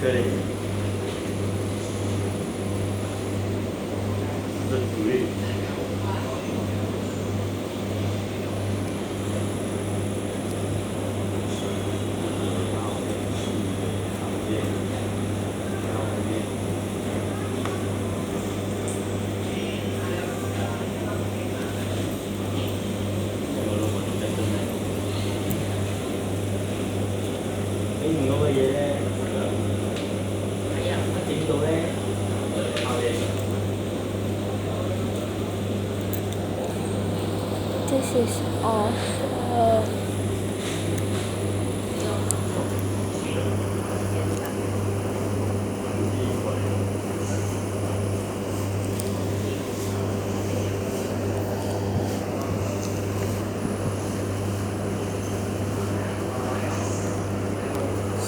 Okay. Rất thú vị. Mình có về đây. Chính tôi đấy. This is awesome.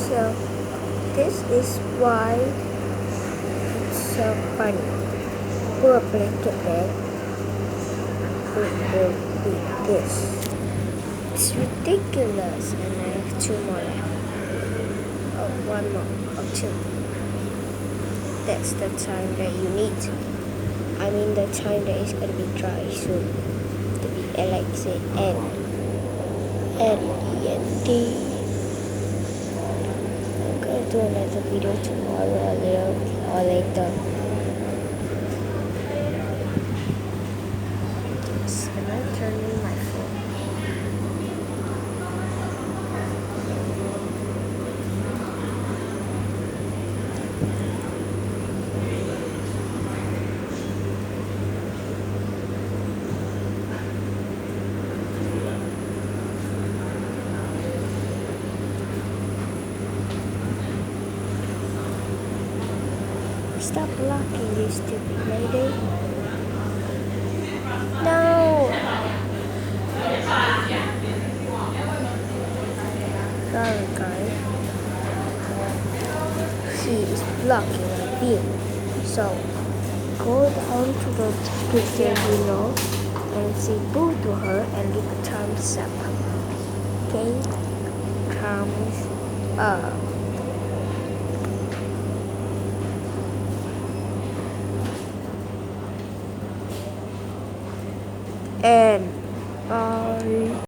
So this is why it's so funny. Poor blanket bed. It will be this. It's ridiculous, and I have two more left. Oh, one more. Oh, two. That's the time that you need. I mean the time that it's gonna be dry soon. To be Alexa and L-E-N-D. I'm gonna do another video tomorrow or later. So I'm turning my phone. Stop blocking, you stupid lady. No! Sorry, guys. She is blocking my view. So, go down to the picture below and say boo to her and leave a thumbs up. Okay? Thumbs up. And